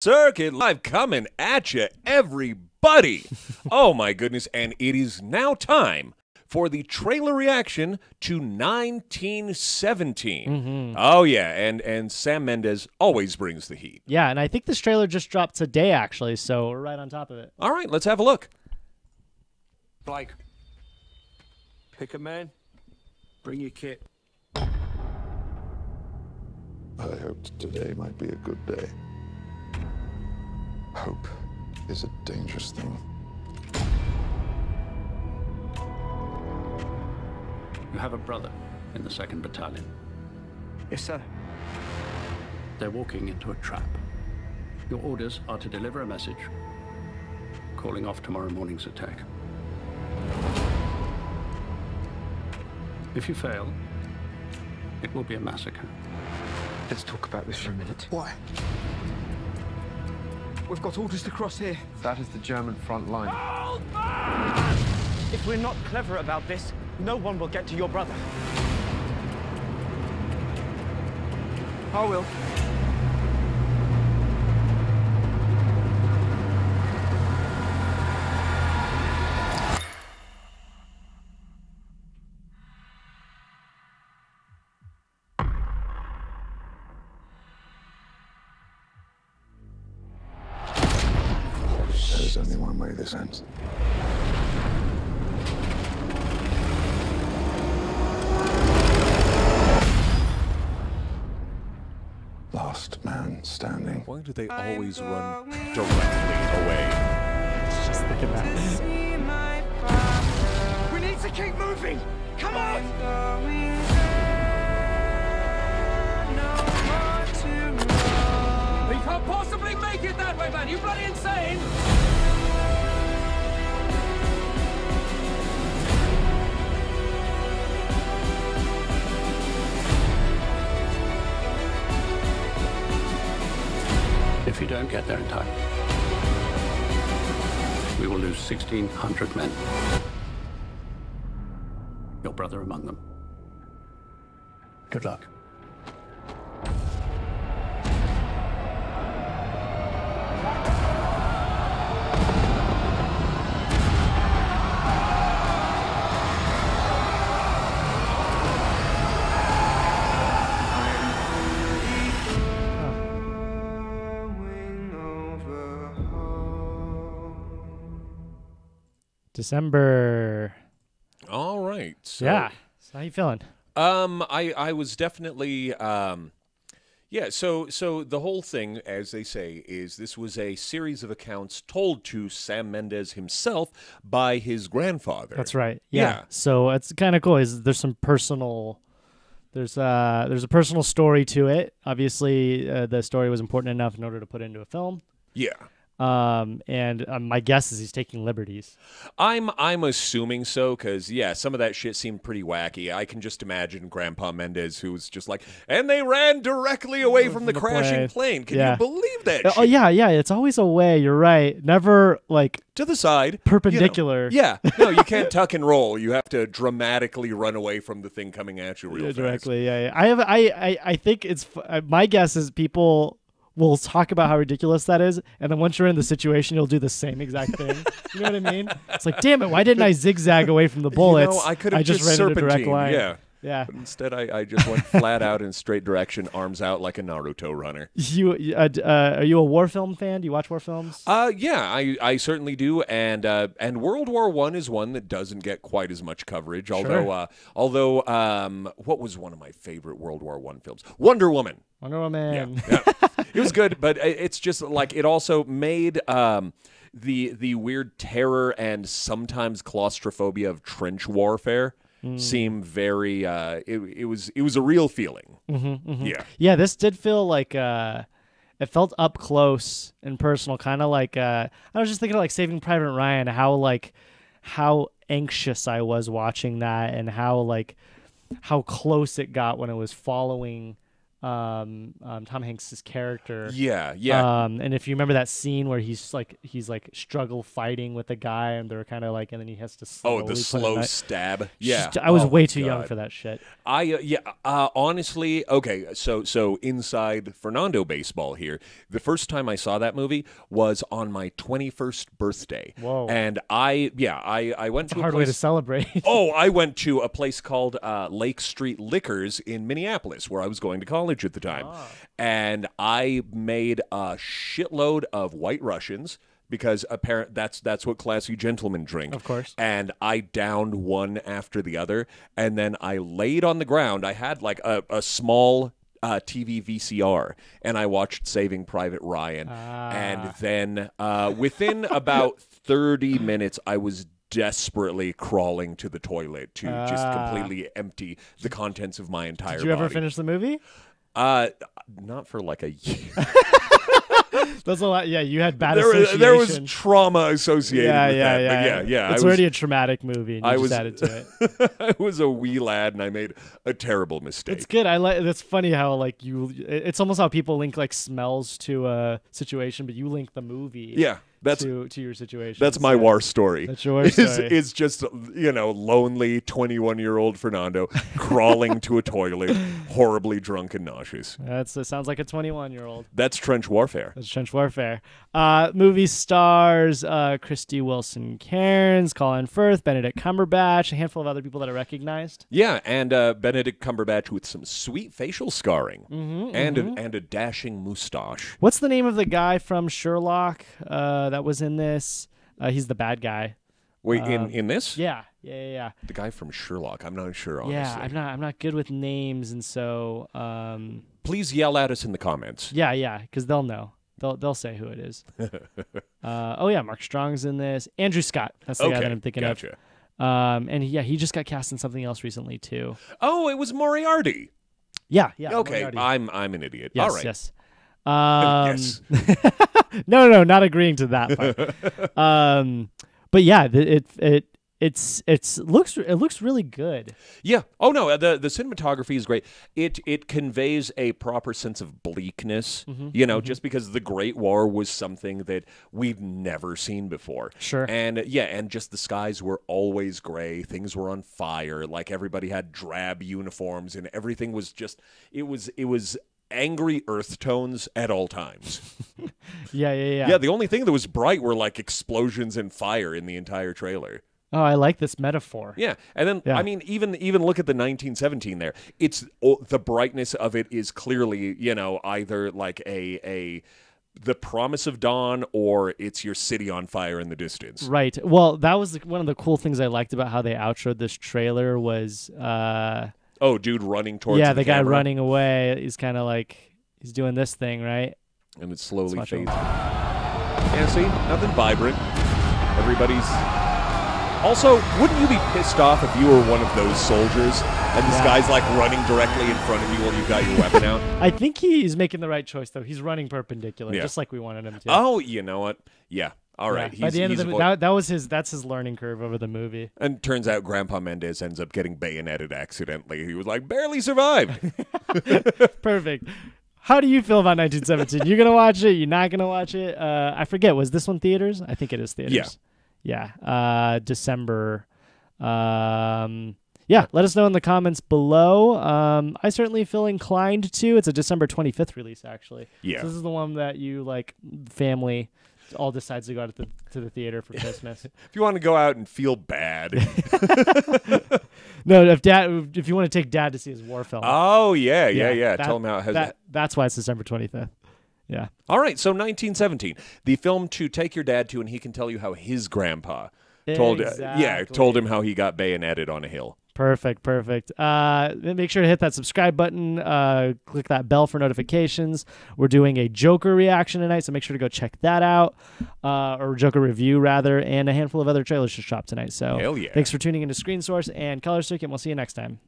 Circuit Live coming at you, everybody. Oh my goodness, and it is now time for the trailer reaction to 1917. Oh yeah, and Sam Mendes always brings the heat. Yeah, and I think this trailer just dropped today, actually, so we're right on top of it. All right, let's have a look. Blake, pick a man, bring your kit. I hoped today might be a good day. Hope is a dangerous thing. You have a brother in the 2nd Battalion. Yes, sir. They're walking into a trap. Your orders are to deliver a message, calling off tomorrow morning's attack. If you fail, it will be a massacre. Let's talk about this for a minute. Why? We've got orders to cross here. That is the German front line. If we're not clever about this, no one will get to your brother. I will. There's only one way this ends. Last man standing. Why do they always run directly away? Just thinking that. We need to keep moving! Come on! We can't possibly make it that way, man! You bloody insane! If you don't get there in time, we will lose 1,600 men. Your brother among them. Good luck. December. All right. So, Yeah. So how you feeling? I was definitely yeah, so the whole thing, as they say, is this was a series of accounts told to Sam Mendes himself by his grandfather. That's right. Yeah. So it's kind of cool. There's some personal. There's a personal story to it. Obviously, the story was important enough in order to put into a film. Yeah. And my guess is he's taking liberties. I'm assuming so, because, yeah, some of that shit seemed pretty wacky. I can just imagine Grandpa Mendes, who was just like, and they ran directly away from the crashing plane. Can you believe that shit? Oh, yeah. It's always a way. You're right. Never, like, to the side. perpendicular. You know. Yeah. No, you can't tuck and roll. You have to dramatically run away from the thing coming at you real fast. Directly, yeah. I think it's, my guess is people will talk about how ridiculous that is, and then once you're in the situation, you'll do the same exact thing. You know what I mean? It's like, damn it, why didn't I zigzag away from the bullets? You know, I could have just just ran in a direct serpentined, line. yeah. But instead, I just went flat out in straight direction, arms out like a Naruto runner. Are you a war film fan? Do you watch war films? Yeah, I certainly do, and World War I is one that doesn't get quite as much coverage. Although what was one of my favorite World War I films? Wonder Woman. Wonder Woman. Yeah. It was good, but it's just like it also made the weird terror and sometimes claustrophobia of trench warfare seem very. It was a real feeling. Yeah. This did feel like it felt up close and personal, kind of like I was just thinking of like Saving Private Ryan, how anxious I was watching that, and how close it got when it was following Tom Hanks's character. Yeah, yeah. And if you remember that scene where he's like struggle fighting with a guy, and they're kind of like, and then he has to slowly the put a slow knife- stab. Yeah. I was Oh, way my too young God. for that shit. Honestly, okay, so inside Fernando baseball here, the first time I saw that movie was on my 21st birthday. Whoa. And I went It's to a hard way to celebrate. Oh, I went to a place called Lake Street Liquors in Minneapolis, where I was going to college at the time. And I made a shitload of White Russians because that's what classy gentlemen drink. Of course. And I downed one after the other, and then I laid on the ground. I had like a small TV VCR, and I watched Saving Private Ryan. And then within about 30 minutes, I was desperately crawling to the toilet to just completely empty the contents of my entire Did you ever body. finish the movie? Not for like a year. That's a lot. Yeah, you had bad there association. was trauma associated with that. But yeah. It's already a traumatic movie, and you I just was added to it. I was a wee lad, and I made a terrible mistake. It's good. I like. That's funny how like you. It's almost how people link like smells to a situation, but you link the movie. Yeah, that's to your situation. That's my war story. That's your war story. It's just lonely 21-year-old Fernando crawling to a toilet, horribly drunk and nauseous. It sounds like a 21-year-old. That's trench warfare. That's trench warfare. Movie stars Christy Wilson Cairns, Colin Firth, Benedict Cumberbatch, a handful of other people that are recognized. Yeah, and Benedict Cumberbatch with some sweet facial scarring and a dashing moustache. What's the name of the guy from Sherlock that was in this? He's the bad guy. Wait, in this? Yeah. The guy from Sherlock. I'm not sure, honestly. Yeah, I'm not good with names, and so please yell at us in the comments. Yeah, because they'll know. They'll say who it is. Mark Strong's in this. Andrew Scott. That's the guy that I'm thinking of. And he just got cast in something else recently too. Oh, it was Moriarty. Yeah. Okay, Moriarty. I'm an idiot. Yes, All right. Yes. Yes. No, not agreeing to that part. But yeah, it looks really good. Yeah. Oh no, the cinematography is great. It conveys a proper sense of bleakness. Just because the Great War was something that we've never seen before. Sure. And and just the skies were always gray. Things were on fire. Like everybody had drab uniforms, and everything was just it was angry earth tones at all times. Yeah. Yeah, the only thing that was bright were like explosions and fire in the entire trailer. Oh, I like this metaphor. Yeah, and then I mean, even look at the 1917 there. It's the brightness of it is clearly either like the promise of dawn, or it's your city on fire in the distance. Right. Well, that was one of the cool things I liked about how they outroed this trailer was. Dude running towards the guy camera. running away. He's kind of like he's doing this thing, right? And it slowly fades. Yeah, see, nothing vibrant. Everybody's. Also, wouldn't you be pissed off if you were one of those soldiers and this guy's like running directly in front of you while you've got your weapon out? I think he's making the right choice, though. He's running perpendicular, just like we wanted him to. Oh, you know what? Yeah. All right. By the end of that's his learning curve over the movie. And turns out Grandpa Mendez ends up getting bayoneted accidentally. He was like, barely survived. Perfect. How do you feel about 1917? You're going to watch it? You're not going to watch it? I forget. Was this one theaters? I think it is theaters. Yeah. December. Let us know in the comments below. I certainly feel inclined to. It's a December 25th release, actually. Yeah. So this is the one that you, like, family all decides to go out to the theater for Christmas. If you want to go out and feel bad. No, if you want to take Dad to see his war film. Oh, yeah. Tell him how it has that's why it's December 25th. Yeah. All right, so 1917, the film to take your dad to, and he can tell you how his grandpa told him how he got bayoneted on a hill. Perfect. Make sure to hit that subscribe button. Click that bell for notifications. We're doing a Joker reaction tonight, so make sure to go check that out. Or Joker review, rather, and a handful of other trailers to shop tonight. So hell yeah. Thanks for tuning into Screen Source and Color Circuit, and we'll see you next time.